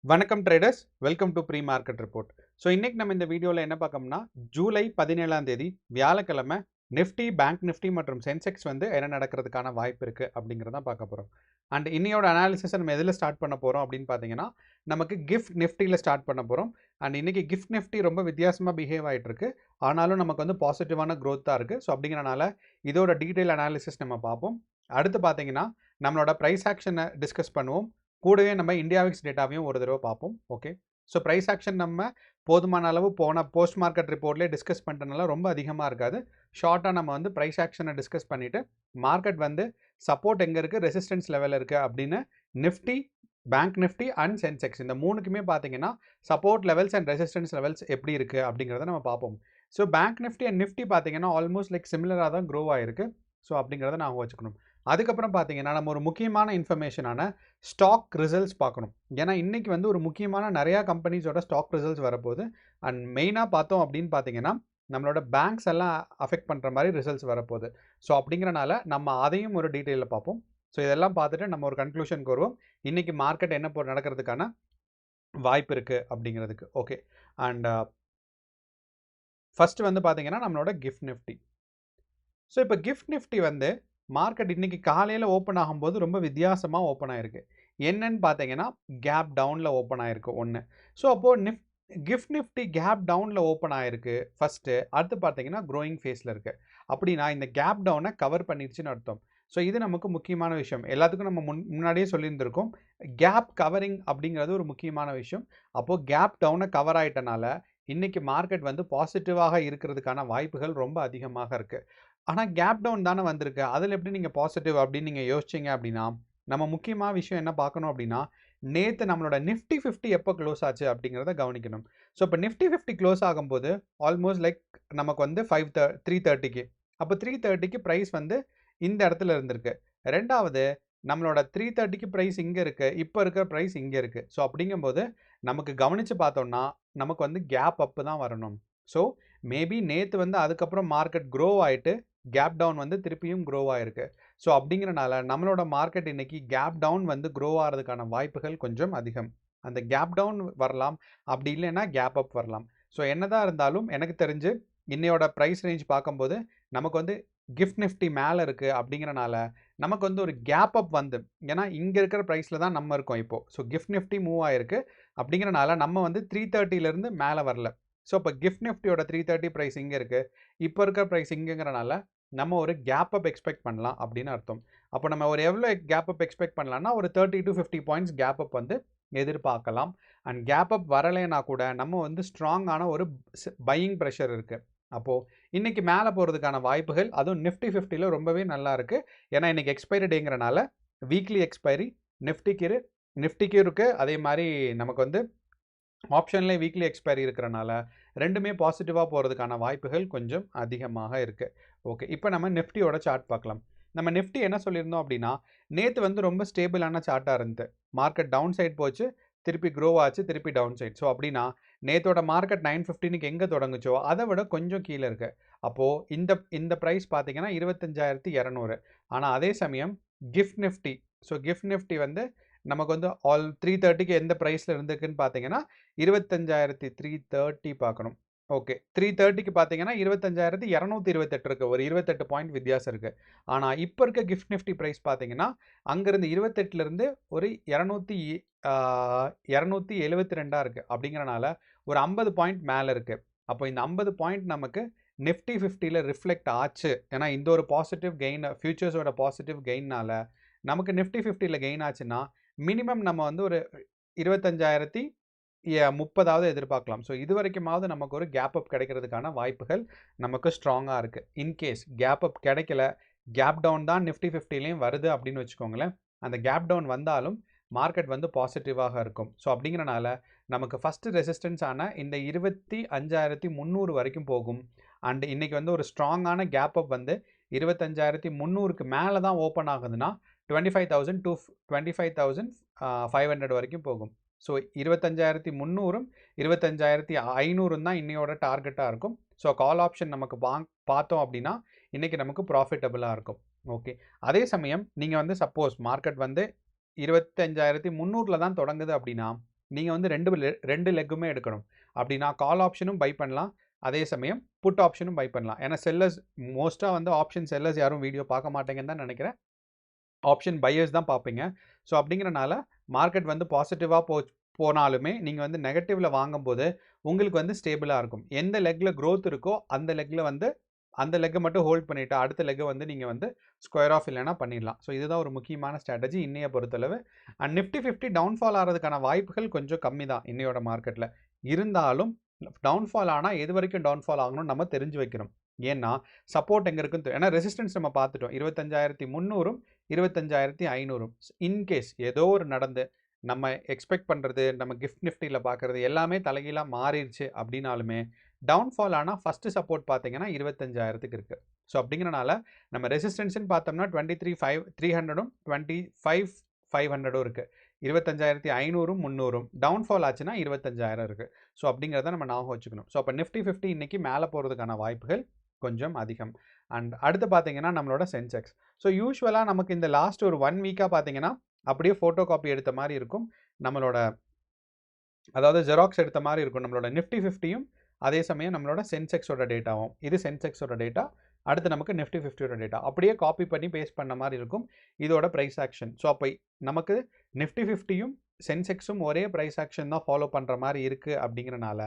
வணக்கம் traders, welcome to pre market report. So இன்னைக்கு நம்ம இந்த வீடியோவில் என்ன பார்க்கோம்னா, ஜூலை 17ஆம் தேதி வியாழக்கிழமை நிஃப்டி, பேங்க் நிஃப்டி மற்றும் சென்செக்ஸ் வந்து என்ன நடக்கிறதுக்கான வாய்ப்பு இருக்குது அப்படிங்கிறத பார்க்க போகிறோம். அண்ட் இன்னையோட அனாலிசிஸை நம்ம எதில் ஸ்டார்ட் பண்ண போகிறோம் அப்படின்னு பார்த்தீங்கன்னா, நமக்கு கிஃப்ட் நிஃப்டியில் ஸ்டார்ட் பண்ண போகிறோம். அண்ட் இன்னைக்கு கிஃப்ட் நிஃப்டி ரொம்ப வித்தியாசமாக பிஹேவ் ஆகிட்டு இருக்கு. ஆனாலும் நமக்கு வந்து பாசிட்டிவான க்ரோத் தான் இருக்குது. ஸோ அப்படிங்கிறனால இதோட டீட்டெயில் அனாலிசிஸ் நம்ம பார்ப்போம். அடுத்து பார்த்தீங்கன்னா நம்மளோட ப்ரைஸ் ஆக்ஷனை டிஸ்கஸ் பண்ணுவோம். கூடவே நம்ம இந்தியாவிக்ஸ் டேட்டாவையும் ஒரு தடவை பார்ப்போம். ஓகே, ஸோ ப்ரைஸ் ஆக்ஷன் நம்ம போதுமான அளவு போன போஸ்ட் மார்க்கெட் ரிப்போர்ட்லேயே டிஸ்கஸ் பண்ணுறதுனால ரொம்ப அதிகமாக இருக்காது. ஷார்ட்டாக நம்ம வந்து ப்ரைஸ் ஆக்ஷனை டிஸ்கஸ் பண்ணிவிட்டு மார்க்கெட் வந்து சப்போர்ட் எங்கே இருக்குது, ரெசிஸ்டன்ஸ் லெவல் இருக்குது அப்படின்னு Nifty, bank Nifty and Sensex இந்த மூணுக்குமே பார்த்தீங்கன்னா support levels and resistance levels எப்படி இருக்குது அப்படிங்கிறத நம்ம பார்ப்போம். So bank Nifty and Nifty பார்த்தீங்கன்னா ஆல்மோஸ்ட் லைக் சிமிலராக தான் க்ரோ ஆகிருக்கு. ஸோ அப்படிங்கிறத நான் வச்சுக்கணும். அதுக்கப்புறம் பார்த்தீங்கன்னா நம்ம ஒரு முக்கியமான இன்ஃபர்மேஷனான ஸ்டாக் ரிசல்ட்ஸ் பார்க்கணும். ஏன்னா இன்றைக்கி வந்து ஒரு முக்கியமான நிறையா கம்பெனிஸோட ஸ்டாக் ரிசல்ட்ஸ் வரப்போகுது. அண்ட் மெயினாக பார்த்தோம் அப்படின்னு பார்த்தீங்கன்னா நம்மளோட பேங்க்ஸ் எல்லாம் அஃபெக்ட் பண்ணுற மாதிரி ரிசல்ட்ஸ் வரப்போகுது. ஸோ அப்படிங்கிறனால நம்ம அதையும் ஒரு டீட்டெயிலில் பார்ப்போம். ஸோ இதெல்லாம் பார்த்துட்டு நம்ம ஒரு கன்க்ளூஷனுக்கு வருவோம். இன்றைக்கி மார்க்கெட் என்ன நடக்கிறதுக்கான வாய்ப்பு இருக்குது அப்படிங்கிறதுக்கு. ஓகே, அண்ட் ஃபஸ்ட்டு வந்து பார்த்தீங்கன்னா நம்மளோட கிஃப்ட் நிஃப்டி. ஸோ இப்போ கிஃப்ட் நிஃப்டி வந்து மார்க்கெட் இன்றைக்கி காலையில் ஓப்பன் ஆகும்போது ரொம்ப வித்தியாசமாக ஓப்பன் ஆகிருக்கு. என்னன்னு பார்த்தீங்கன்னா கேப் டவுனில் ஓப்பன் ஆகிருக்கு ஒன்று. ஸோ அப்போது கிஃப்ட் நிஃப்டி கேப் டவுனில் ஓப்பன் ஆகிருக்கு ஃபஸ்ட்டு. அடுத்து பார்த்தீங்கன்னா க்ரோயிங் ஃபேஸில் இருக்குது. அப்படின்னா இந்த கேப் டவுனை கவர் பண்ணிடுச்சுன்னு அர்த்தம். ஸோ இது நமக்கு முக்கியமான விஷயம். எல்லாத்துக்கும் நம்ம முன்னாடியே சொல்லியிருந்திருக்கோம், கேப் கவரிங் அப்படிங்கிறது ஒரு முக்கியமான விஷயம். அப்போது கேப் டவுனை கவர் ஆகிட்டனால இன்றைக்கி மார்க்கெட் வந்து பாசிட்டிவாக இருக்கிறதுக்கான வாய்ப்புகள் ரொம்ப அதிகமாக இருக்குது. ஆனால் கேப் டவுன் தானே வந்திருக்கு, அதில் எப்படி நீங்கள் பாசிட்டிவ் அப்படின்னு நீங்கள் யோசிச்சிங்க அப்படின்னா, நம்ம முக்கியமான விஷயம் என்ன பார்க்கணும் அப்படின்னா, நேற்று நம்மளோட நிஃப்டி 50 எப்போ க்ளோஸ் ஆச்சு அப்படிங்கிறத கவனிக்கணும். ஸோ இப்போ நிஃப்டி 50 க்ளோஸ் ஆகும்போது ஆல்மோஸ்ட் லைக் நமக்கு வந்து 330க்கு, அப்போ 330க்கு ப்ரைஸ் வந்து இந்த இடத்துல இருந்திருக்கு. ரெண்டாவது நம்மளோட 330க்கு ப்ரைஸ் இங்கே இருக்குது, இப்போ இருக்கிற ப்ரைஸ் இங்கே இருக்குது. ஸோ அப்படிங்கும்போது நமக்கு கவனித்து பார்த்தோம்னா நமக்கு வந்து கேப் அப்பு தான் வரணும். ஸோ மேபி நேற்று வந்து அதுக்கப்புறம் மார்க்கெட் க்ரோ ஆகிட்டு கேப் டவுன் வந்து திருப்பியும் க்ரோ ஆகிருக்கு. ஸோ அப்படிங்கிறனால நம்மளோட மார்க்கெட் இன்றைக்கி கேப் டவுன் வந்து க்ரோ ஆகிறதுக்கான வாய்ப்புகள் கொஞ்சம் அதிகம். அந்த கேப் டவுன் வரலாம், அப்படி இல்லைன்னா கேப் அப் வரலாம். ஸோ என்னதான் இருந்தாலும் எனக்கு தெரிஞ்சு இன்னையோட ப்ரைஸ் ரேஞ்ச் பார்க்கும்போது நமக்கு வந்து கிஃப்ட் நிஃப்டி மேலே இருக்குது. அப்படிங்கிறனால நமக்கு வந்து ஒரு கேப் அப் வந்து, ஏன்னா இங்கே இருக்கிற ப்ரைஸில் தான் நம்ம இருக்கோம் இப்போது. ஸோ கிஃப்ட் நிஃப்டி மூவ் ஆகிருக்கு. அப்படிங்கிறனால நம்ம வந்து 330லேருந்து மேலே வரல. ஸோ இப்போ கிஃப்ட் நிஃப்டியோட 330 ப்ரைஸ் இங்கே இருக்குது, இப்போ இருக்கிற ப்ரைஸ் இங்கேங்கிறனால நம்ம ஒரு கேப் அப் எக்ஸ்பெக்ட் பண்ணலாம் அப்படின்னு அர்த்தம். அப்போ நம்ம ஒரு எவ்வளோ கேப் அப் எக்ஸ்பெக்ட் பண்ணலாம்னா ஒரு 30 to 50 பாயிண்ட்ஸ் கேப் அப் வந்து எதிர்பார்க்கலாம். அண்ட் கேப் அப் வரலைன்னா கூட நம்ம வந்து ஸ்ட்ராங்கான ஒரு பையிங் ப்ரெஷர் இருக்குது. அப்போது இன்றைக்கி மேலே போகிறதுக்கான வாய்ப்புகள், அதுவும் நிஃப்டி 50ல் ரொம்பவே நல்லா இருக்குது. ஏன்னா இன்றைக்கி எக்ஸ்பைரி டேங்கிறனால வீக்லி எக்ஸ்பைரி நிஃப்டிக்கு இருக்குது. அதே மாதிரி நமக்கு வந்து ஆப்ஷன்லேயே வீக்லி எக்ஸ்பைரி இருக்கிறனால ரெண்டுமே பாசிட்டிவாக போகிறதுக்கான வாய்ப்புகள் கொஞ்சம் அதிகமாக இருக்குது. ஓகே, இப்போ நம்ம நிஃப்டியோட சார்ட் பார்க்கலாம். நம்ம நிஃப்டி என்ன சொல்லியிருந்தோம் அப்படின்னா, நேற்று வந்து ரொம்ப ஸ்டேபிளான சார்ட்டாக இருந்தது. மார்க்கெட் டவுன் சைட் போச்சு, திருப்பி க்ரோ ஆச்சு, திருப்பி டவுன் சைட். ஸோ அப்படின்னா நேற்றோட மார்க்கெட் 915க்கு எங்கே தொடங்குச்சோ அதை விட கொஞ்சம் கீழே இருக்குது. அப்போது இந்த ப்ரைஸ் பார்த்தீங்கன்னா 25,200. ஆனால் அதே சமயம் gift Nifty, so gift Nifty வந்து நமக்கு வந்து 330க்கு எந்த ப்ரைஸில் இருந்துக்குன்னு பார்த்தீங்கன்னா 25,330 பார்க்கணும். ஓகே, 330க்கு பார்த்தீங்கன்னா 25,228 இருக்குது. ஒரு 28 பாயிண்ட் வித்தியாசம் இருக்குது. ஆனால் இப்போ இருக்க கிஃப்ட் நிஃப்டி ப்ரைஸ் பார்த்தீங்கன்னா அங்கேருந்து 28லேருந்து ஒரு 272 இருக்குது. அப்படிங்கிறனால ஒரு 50 பாயிண்ட் மேலே இருக்குது. அப்போ இந்த 50 பாயிண்ட் நமக்கு நிஃப்டி 50ல் ரிஃப்ளெக்ட் ஆச்சு. ஏன்னா இந்த ஒரு பாசிட்டிவ் கெயின், ஃபியூச்சர்ஸோட பாசிட்டிவ் கெயின்னால நமக்கு நிஃப்டி 50ல் கெயின் ஆச்சுன்னா மினிமம் நம்ம வந்து ஒரு 25,030 எதிர்பார்க்கலாம். ஸோ இது வரைக்குமாவது நமக்கு ஒரு கேப் அப் கிடைக்கிறதுக்கான வாய்ப்புகள் நமக்கு ஸ்ட்ராங்காக இருக்குது. இன்கேஸ் கேப் அப் கிடைக்கல, கேப் டவுன் தான் நிஃப்டி 50லேயும் வருது அப்படின்னு வச்சுக்கோங்களேன், அந்த கேப் டவுன் வந்தாலும் மார்க்கெட் வந்து பாசிட்டிவாக இருக்கும். ஸோ அப்படிங்கிறனால நமக்கு ஃபஸ்ட்டு ரெசிஸ்டன்ஸ் ஆன இந்த 25,300 வரைக்கும் போகும். அண்ட் இன்றைக்கி வந்து ஒரு ஸ்ட்ராங்கான கேப் அப் வந்து 25,300க்கு மேலே தான் ஓப்பன் ஆகுதுன்னா 25,000 to 25,500 வரைக்கும் போகும். ஸோ 25,300ம் 25,500 தான் இன்னையோட டார்கெட்டாக இருக்கும். ஸோ கால் ஆப்ஷன் நமக்கு பார்த்தோம் அப்படின்னா இன்றைக்கி நமக்கு ப்ராஃபிட்டபுளாக இருக்கும். ஓகே, அதே சமயம் நீங்கள் வந்து சப்போஸ் மார்க்கெட் வந்து 25,300 தான் தொடங்குது அப்படின்னா நீங்கள் வந்து ரெண்டு லெக்குமே எடுக்கணும். அப்படின்னா கால் ஆப்ஷனும் பை பண்ணலாம், அதே சமயம் புட் ஆப்ஷனும் பை பண்ணலாம். ஏன்னா செல்லர்ஸ் மோஸ்ட்டாக வந்து ஆப்ஷன் செல்லர்ஸ் யாரும் வீடியோ பார்க்க மாட்டேங்கன்னு தான் நினைக்கிறேன். ஆப்ஷன் பையர்ஸ் தான் பார்ப்பீங்க. ஸோ அப்படிங்கிறனால மார்க்கெட் வந்து பாசிட்டிவாக போனாலுமே நீங்கள் வந்து நெகட்டிவில் வாங்கும்போது உங்களுக்கு வந்து ஸ்டேபிளாக இருக்கும். எந்த லெக்கில் க்ரோத் இருக்கோ அந்த லெக்கில் வந்து அந்த லெக்கை மட்டும் ஹோல்ட் பண்ணிவிட்டு அடுத்த லெக்கை வந்து நீங்கள் வந்து ஸ்கொயர் ஆஃப் இல்லைனா பண்ணிடலாம். ஸோ இதுதான் ஒரு முக்கியமான ஸ்ட்ராட்டஜி இன்னையை பொறுத்தளவு. அண்ட் நிஃப்டி 50 டவுன்ஃபால் ஆகிறதுக்கான வாய்ப்புகள் கொஞ்சம் கம்மி தான் இன்னையோட மார்க்கெட்டில். இருந்தாலும் டவுன்ஃபால் ஆனால் எது வரைக்கும் டவுன்ஃபால் ஆகணும்னு நம்ம தெரிஞ்சு வைக்கணும். ஏன்னா சப்போர்ட் எங்கே இருக்குன்னு ஏன்னா ரெசிஸ்டன்ஸ் நம்ம பார்த்துட்டோம் 25,300ம் 25,500ம். இன்கேஸ் ஏதோ ஒரு நடந்து நம்ம எக்ஸ்பெக்ட் பண்ணுறது நம்ம கிஃப்ட் நிஃப்டியில் பார்க்குறது எல்லாமே தலைகீழாக மாறிடுச்சு அப்படின்னாலுமே டவுன்ஃபால் ஆனால் ஃபஸ்ட்டு சப்போர்ட் பார்த்தீங்கன்னா 25,000க்கு இருக்குது. ஸோ அப்படிங்கிறனால நம்ம ரெசிஸ்டன்ஸ்ன்னு பார்த்தோம்னா 23,300ம் 25,500ம் இருக்குது. 25,500ம் 300ம் டவுன்ஃபால் ஆச்சுன்னா 25,000 இருக்குது. ஸோ அப்படிங்கிறத நம்ம ஞாபகம் வச்சுக்கணும். ஸோ அப்போ நிஃப்டி 50 இன்றைக்கி மேலே போகிறதுக்கான வாய்ப்புகள் கொஞ்சம் அதிகம். அண்ட் அடுத்து பார்த்தீங்கன்னா நம்மளோட சென்செக்ஸ். ஸோ யூஸ்வலாக நமக்கு இந்த லாஸ்ட் ஒரு 1 வீக்காக பார்த்தீங்கன்னா அப்படியே ஃபோட்டோ காப்பி எடுத்த மாதிரி இருக்கும் நம்மளோட, அதாவது ஜெராக்ஸ் எடுத்த மாதிரி இருக்கும் நம்மளோட நிஃப்டி 50யும் அதே சமயம் நம்மளோட சென்செக்ஸோட டேட்டாவும். இது சென்செக்ஸோட டேட்டா, அடுத்து நமக்கு நிஃப்டி 50யோட டேட்டா அப்படியே காப்பி பண்ணி பேஸ்ட் பண்ண மாதிரி இருக்கும் இதோட ப்ரைஸ் ஆக்ஷன். ஸோ அப்போ நமக்கு நிஃப்டி 50யும் சென்செக்ஸும் ஒரே ப்ரைஸ் ஆக்ஷன் தான் ஃபாலோ பண்ணுற மாதிரி இருக்குது. அப்படிங்கிறனால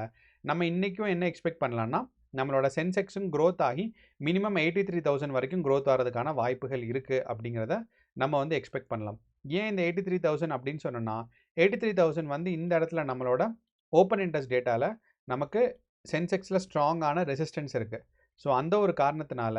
நம்ம இன்றைக்கும் என்ன எக்ஸ்பெக்ட் பண்ணலான்னா நம்மளோட சென்செக்ஸும் க்ரோத் ஆகி மினிமம் 83,000 வரைக்கும் க்ரோத் ஆகிறதுக்கான வாய்ப்புகள் இருக்குது அப்படிங்கிறத நம்ம வந்து எக்ஸ்பெக்ட் பண்ணலாம். ஏன் இந்த 83,000 அப்படின்னு சொன்னோன்னா 83,000 வந்து இந்த இடத்துல நம்மளோட ஓப்பன் இன்ட்ரெஸ்ட் டேட்டாவில் நமக்கு சென்செக்ஸில் ஸ்ட்ராங்கான ரெசிஸ்டன்ஸ் இருக்குது. ஸோ அந்த ஒரு காரணத்தினால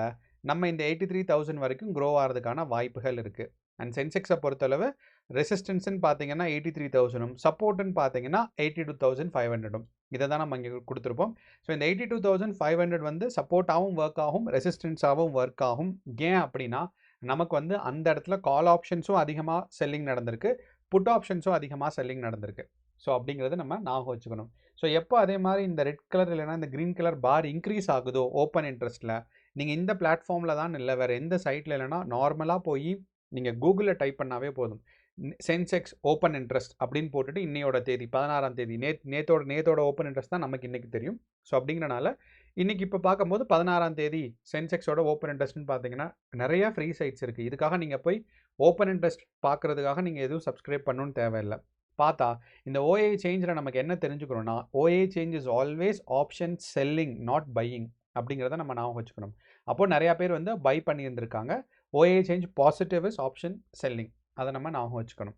நம்ம இந்த 83,000 வரைக்கும் க்ரோ ஆகிறதுக்கான வாய்ப்புகள் இருக்குது. அண்ட் சென்செக்ஸை பொறுத்தளவு ரெசிஸ்டன்ஸ்ன்னு பார்த்தீங்கன்னா 83,000ம் சப்போர்ட்டுன்னு பார்த்தீங்கன்னா 82,500ம். இதை தான் நம்ம இங்கே கொடுத்துருப்போம். ஸோ இந்த 82,500 வந்து சப்போர்ட்டாகவும் ஒர்க் ஆகும், ரெசிஸ்டன்ஸாகவும் ஒர்க் ஆகும். ஏன் அப்படின்னா நமக்கு வந்து அந்த இடத்துல கால் ஆப்ஷன்ஸும் அதிகமாக செல்லிங் நடந்திருக்கு, புட் ஆப்ஷன்ஸும் அதிகமாக செல்லிங் நடந்திருக்கு. ஸோ அப்படிங்கிறத நம்ம ஞாபகம் வச்சுக்கணும். ஸோ எப்போ அதே மாதிரி இந்த ரெட் கலர் இல்லைனா இந்த க்ரீன் கலர் பார் இன்க்ரீஸ் ஆகுதோ ஓப்பன் இன்ட்ரெஸ்ட்டில், நீங்கள் இந்த பிளாட்ஃபார்மில் தான் இல்லை வேறு எந்த சைட்டில் இல்லைனா நார்மலாக போய் நீங்கள் கூகுளில் டைப் பண்ணாவே போதும். சென்செக்ஸ் ஓப்பன் இன்ட்ரெஸ்ட் அப்படின்னு போட்டுட்டு இன்னையோட தேதி 16ஆம் தேதி நேத்தோட ஓப்பன் இன்ட்ரெஸ்ட் தான் நமக்கு இன்றைக்கி தெரியும். ஸோ அப்படிங்கிறனால இன்றைக்கி இப்போ பார்க்கும்போது 16ஆம் தேதி சென்செக்ஸோட ஓப்பன் இன்ட்ரெஸ்ட்னு பார்த்தீங்கன்னா நிறையா ஃப்ரீ சைட்ஸ் இருக்குது. இதுக்காக நீங்கள் போய் ஓப்பன் இன்ட்ரெஸ்ட் பார்க்குறதுக்காக நீங்கள் எதுவும் சப்ஸ்கிரைப் பண்ணணும்னு தேவையில்லை. பார்த்தா இந்த ஓஏ சேஞ்சில் நமக்கு என்ன தெரிஞ்சுக்கணும்னா OI change is always option selling not buying அப்படிங்கிறத நம்ம ஞாபகம் வச்சுக்கணும். அப்போது நிறையா பேர் வந்து பை பண்ணியிருந்திருக்காங்க. OI change positive is option selling, அதை நம்ம ஞாபகம் வச்சுக்கணும்.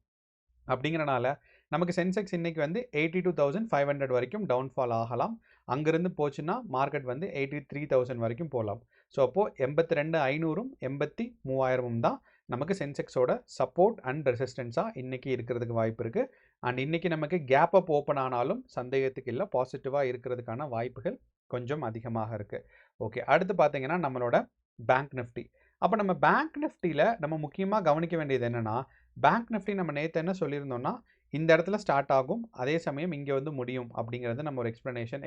அப்படிங்கிறனால நமக்கு சென்செக்ஸ் இன்றைக்கி வந்து 82,500 வரைக்கும் டவுன்ஃபால் ஆகலாம். அங்கேருந்து போச்சுன்னா மார்க்கெட் வந்து 83,000 வரைக்கும் போகலாம். ஸோ அப்போது 82,500ம் 83,000ம் தான் நமக்கு சென்செக்ஸோட சப்போர்ட் அண்ட் ரெசிஸ்டன்ஸாக இன்றைக்கி இருக்கிறதுக்கு வாய்ப்பு இருக்குது. அண்ட் இன்றைக்கி நமக்கு கேப் அப் ஓப்பன் ஆனாலும் சந்தேகத்துக்கு இல்லை, பாசிட்டிவாக இருக்கிறதுக்கான வாய்ப்புகள் கொஞ்சம் அதிகமாக இருக்குது. ஓகே, அடுத்து பார்த்தீங்கன்னா நம்மளோட பேங்க் நிஃப்டி. அப்போ நம்ம பேங்க் நிஃப்டியில் நம்ம முக்கியமாக கவனிக்க வேண்டியது என்னென்னா, பேங்க் நிஃப்டி நம்ம நேற்று என்ன சொல்லியிருந்தோம்னா இந்த இடத்துல ஸ்டார்ட் ஆகும், அதே சமயம் இங்கே வந்து முடியும் அப்படிங்கிறது நம்ம ஒரு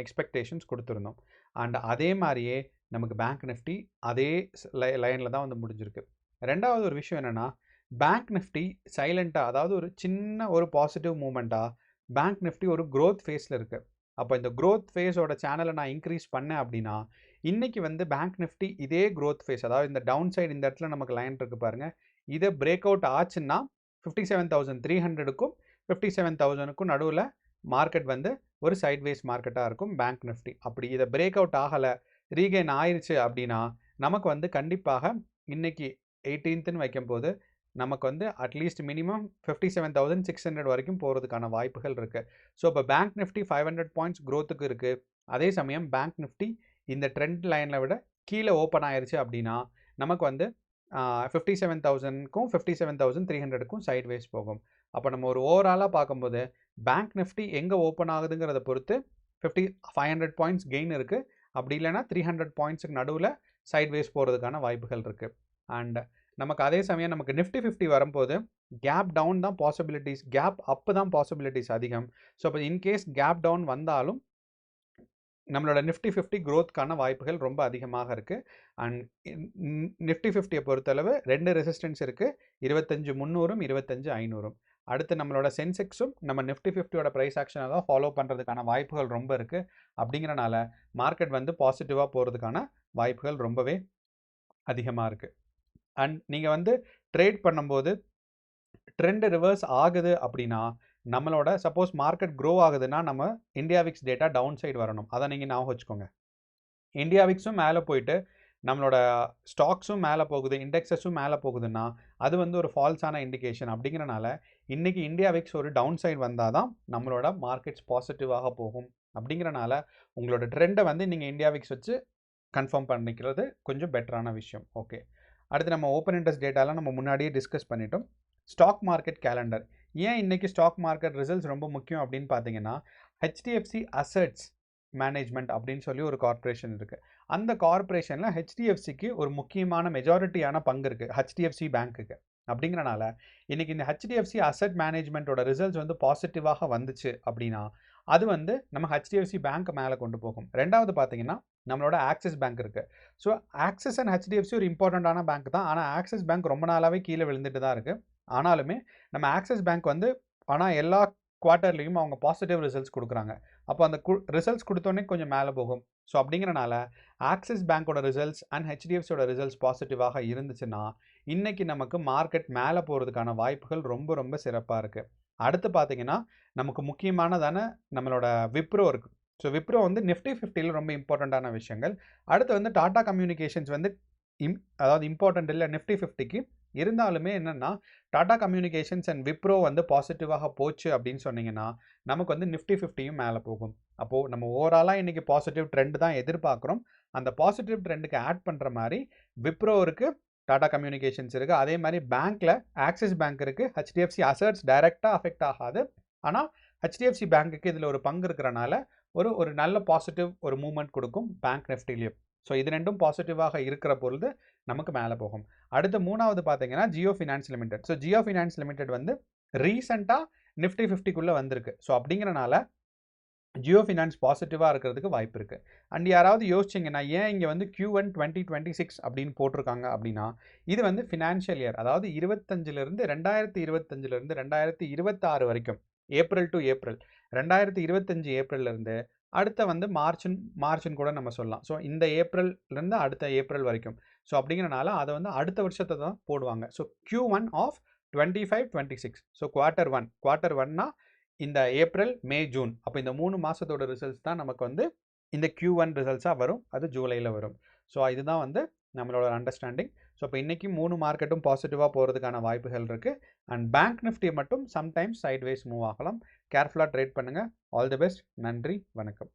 எக்ஸ்பெக்டேஷன்ஸ் கொடுத்துருந்தோம். அண்ட் அதே மாதிரியே நமக்கு பேங்க் நிஃப்டி அதே லைனில் தான் வந்து முடிஞ்சிருக்கு. ரெண்டாவது ஒரு விஷயம் என்னென்னா, பேங்க் நிஃப்டி சைலண்ட்டாக, அதாவது ஒரு சின்ன ஒரு பாசிட்டிவ் மூமெண்ட்டாக பேங்க் நிஃப்டி ஒரு க்ரோத் ஃபேஸில் இருக்குது. அப்போ இந்த க்ரோத் ஃபேஸோட சேனலை நான் இன்க்ரீஸ் பண்ணேன் அப்படின்னா இன்றைக்கி வந்து பேங்க் நிஃப்டி இதே க்ரோத் ஃபேஸ், அதாவது இந்த டவுன் சைடு இந்த இடத்துல நமக்கு லைன் இருக்குது பாருங்கள், இதை பிரேக் அவுட் ஆச்சுன்னா 57,300க்கும் 57,000க்கும் நடுவில் மார்க்கெட் வந்து ஒரு சைட்வேஸ் மார்க்கெட்டாக இருக்கும் பேங்க் நிஃப்டி. அப்படி இதை பிரேக் அவுட் ஆகலை, ரீகெயின் ஆயிடுச்சு அப்படின்னா நமக்கு வந்து கண்டிப்பாக இன்றைக்கி 18ன்னு வைக்கும்போது நமக்கு வந்து அட்லீஸ்ட் மினிமம் 57,600 வரைக்கும் போகிறதுக்கான வாய்ப்புகள் இருக்குது. ஸோ இப்போ பேங்க் நிஃப்டி 500 பாயிண்ட்ஸ் க்ரோத்துக்கு இருக்குது. அதே சமயம் பேங்க் நிஃப்டி இந்த ட்ரெண்ட் லைனில் விட கீழே ஓப்பன் ஆயிடுச்சு அப்படின்னா நமக்கு வந்து 57,000க்கும் 57,300க்கும் சைட்வேஸ் போகும். அப்போ நம்ம ஒரு ஓவராலாக பார்க்கும்போது பேங்க் நிஃப்டி எங்கே ஓப்பன் ஆகுதுங்கிறத பொறுத்து 500 பாயிண்ட்ஸ் கெயின் இருக்குது. அப்படி இல்லைனா 300 பாயிண்ட்ஸுக்கு நடுவில் சைட்வேஸ் போகிறதுக்கான வாய்ப்புகள் இருக்குது. அண்ட் நமக்கு அதே சமயம் நமக்கு நிஃப்டி 50 வரும்போது கேப் டவுன் தான் பாசிபிலிட்டிஸ், கேப் அப்பு தான் பாசிபிலிட்டிஸ் அதிகம். ஸோ இப்போ இன்கேஸ் கேப் டவுன் வந்தாலும் நம்மளோட நிஃப்டி 50 க்ரோத்க்கான வாய்ப்புகள் ரொம்ப அதிகமாக இருக்குது. அண்ட் நிஃப்டி 50யை பொறுத்தளவு 2 ரெசிஸ்டன்ஸ் இருக்குது, 25,300ம் 25,500ம். அடுத்து நம்மளோட சென்செக்ஸும் நம்ம நிஃப்டி 50யோட ப்ரைஸ் ஆக்ஷனை தான் ஃபாலோ பண்ணுறதுக்கான வாய்ப்புகள் ரொம்ப இருக்குது. அப்படிங்கிறனால மார்க்கெட் வந்து பாசிட்டிவாக போகிறதுக்கான வாய்ப்புகள் ரொம்பவே அதிகமாக இருக்குது. அண்ட் நீங்கள் வந்து ட்ரேட் பண்ணும்போது ட்ரெண்ட் ரிவர்ஸ் ஆகுது அப்படின்னா நம்மளோட சப்போஸ் மார்க்கெட் க்ரோ ஆகுதுன்னா நம்ம India VIX data down side வரணும். அதை நீங்கள் ஞாபகம் வச்சுக்கோங்க. இந்தியா விக்ஸும் மேலே போயிட்டு நம்மளோட ஸ்டாக்ஸும் மேலே போகுது, இண்டெக்ஸஸும் மேலே போகுதுன்னா அது வந்து ஒரு ஃபால்ஸான இண்டிகேஷன். அப்படிங்கிறனால இன்றைக்கி இந்தியா விக்ஸ் ஒரு டவுன் சைடு வந்தால் தான் நம்மளோட மார்க்கெட்ஸ் பாசிட்டிவாக போகும். அப்படிங்கிறனால உங்களோட ட்ரெண்டை வந்து நீங்கள் இந்தியா விக்ஸ் வச்சு கன்ஃபார்ம் பண்ணிக்கிறது கொஞ்சம் பெட்டரான விஷயம். ஓகே, அடுத்து நம்ம ஓப்பன் இன்ட்ரெஸ்ட் டேட்டாலாம் நம்ம முன்னாடியே டிஸ்கஸ் பண்ணிட்டோம். Stock market calendar. ஏன் இன்றைக்கி ஸ்டாக் மார்க்கெட் ரிசல்ட்ஸ் ரொம்ப முக்கியம் அப்படின்னு பார்த்தீங்கன்னா, ஹெச்டிஎஃப்சி அசெட்ஸ் மேனேஜ்மெண்ட் அப்படின்னு சொல்லி ஒரு கார்ப்பரேஷன் இருக்குது. அந்த கார்ப்பரேஷனில் ஹெச்டிஎஃப்சிக்கு ஒரு முக்கியமான மெஜாரிட்டியான பங்கு இருக்குது ஹெச்டிஎஃப்சி பேங்க்குக்கு. அப்படிங்கிறனால இன்றைக்கி இந்த ஹெச்டிஎஃப்சி அசெட் மேனேஜ்மெண்ட்டோட ரிசல்ட்ஸ் வந்து பாசிட்டிவாக வந்துச்சு அப்படின்னா அது வந்து நம்ம ஹெச்டிஎஃப்சி பேங்க் மேலே கொண்டு போகும். ரெண்டாவது பார்த்தீங்கன்னா நம்மளோட ஆக்சிஸ் பேங்க் இருக்குது. ஸோ ஆக்சிஸ் அண்ட் ஹெச்டிஎஃப்சி ஒரு இம்பார்ட்டண்ட்டான பேங்க் தான். ஆனால் ஆக்சிஸ் பேங்க் ரொம்ப நாளாகவே கீழே விழுந்துட்டு தான் இருக்குது. ஆனாலுமே நம்ம ஆக்சிஸ் பேங்க் வந்து ஆனால் எல்லா குவார்ட்டர்லேயும் அவங்க பாசிட்டிவ் ரிசல்ட்ஸ் கொடுக்குறாங்க. அப்போ அந்த ரிசல்ட்ஸ் கொடுத்தோன்னே கொஞ்சம் மேலே போகும். ஸோ அப்படிங்கிறனால ஆக்சிஸ் பேங்க்கோட ரிசல்ட்ஸ் அண்ட் ஹெச்டிஎஃப்சியோட ரிசல்ட்ஸ் பாசிட்டிவாக இருந்துச்சுன்னா இன்றைக்கி நமக்கு மார்க்கெட் மேலே போகிறதுக்கான வாய்ப்புகள் ரொம்ப ரொம்ப சிறப்பாக இருக்குது. அடுத்து பார்த்தீங்கன்னா நமக்கு முக்கியமானதான நம்மளோட விப்ரோ இருக்குது. ஸோ விப்ரோ வந்து நிஃப்டி 50ல் ரொம்ப இம்பார்ட்டண்ட்டான விஷயங்கள். அடுத்து வந்து டாடா கம்யூனிகேஷன்ஸ் வந்து அதாவது இம்பார்ட்டண்ட் இல்லை நிஃப்டி 50க்கு. இருந்தாலுமே என்னென்னா டாடா கம்யூனிகேஷன்ஸ் அண்ட் விப்ரோ வந்து பாசிட்டிவாக போச்சு அப்படின்னு சொன்னீங்கன்னா நமக்கு வந்து நிஃப்டி 50யும் மேலே போகும். அப்போது நம்ம ஓவராலாக இன்றைக்கி பாசிட்டிவ் ட்ரெண்ட் தான் எதிர்பார்க்குறோம். அந்த பாசிட்டிவ் ட்ரெண்டுக்கு ஆட் பண்ணுற மாதிரி விப்ரோ இருக்குது, டாடா கம்யூனிகேஷன்ஸ் இருக்குது, அதே மாதிரி பேங்க்கில் ஆக்சிஸ் பேங்க் இருக்குது. ஹெச்டிஎஃப்சி அசெட்ஸ் டைரெக்டாக அஃபெக்ட் ஆகாது. ஆனால் ஹெச்டிஎஃப்சி பேங்க்குக்கு இதில் ஒரு பங்கு இருக்கிறனால ஒரு நல்ல பாசிட்டிவ் ஒரு மூவ்மெண்ட் கொடுக்கும் பேங்க் நிஃப்டிலையும். ஸோ இது ரெண்டும் பாசிட்டிவாக இருக்கிற பொழுது நமக்கு மேலே போகும். அடுத்து மூணாவது பார்த்தீங்கன்னா Jio finance limited. So Jio finance limited வந்து ரீசெண்டாக நிஃப்டி 50க்குள்ளே வந்திருக்கு. ஸோ அப்படிங்கிறனால ஜியோ ஃபினான்ஸ் பாசிட்டிவாக இருக்கிறதுக்கு வாய்ப்பு இருக்குது. அண்ட் யாராவது யோசிச்சிங்கன்னா ஏன் இங்கே வந்து Q1 2026 அப்படின்னு போட்டிருக்காங்க அப்படின்னா இது வந்து ஃபினான்ஷியல் இயர், அதாவது 2025 2026 வரைக்கும், ஏப்ரல் டு ஏப்ரல் 2025 ஏப்ரல்லேருந்து அடுத்த வந்து மார்ச்னு கூட நம்ம சொல்லலாம். ஸோ இந்த ஏப்ரல்லேருந்து அடுத்த ஏப்ரல் வரைக்கும். ஸோ அப்படிங்கிறனால அதை வந்து அடுத்த வருஷத்தை தான் போடுவாங்க. So Q1 of 25-26. So quarter ஒன்னா இந்த ஏப்ரல், மே, ஜூன். அப்போ இந்த 3 மாதத்தோட ரிசல்ட்ஸ் தான் நமக்கு வந்து இந்த Q1 ரிசல்ட்ஸாக வரும். அது ஜூலையில் வரும். ஸோ இதுதான் வந்து நம்மளோட அண்டர்ஸ்டாண்டிங். ஸோ இப்போ இன்றைக்கி 3 மார்க்கெட்டும் பாசிட்டிவாக போகிறதுக்கான வாய்ப்புகள் இருக்குது. அண்ட் பேங்க் நிஃப்டி மட்டும் சம்டைம்ஸ் சைட்வேஸ் மூவ் ஆகலாம். கேர்ஃபுல்லாக ட்ரேட் பண்ணுங்கள். All the best. நன்றி, வணக்கம்.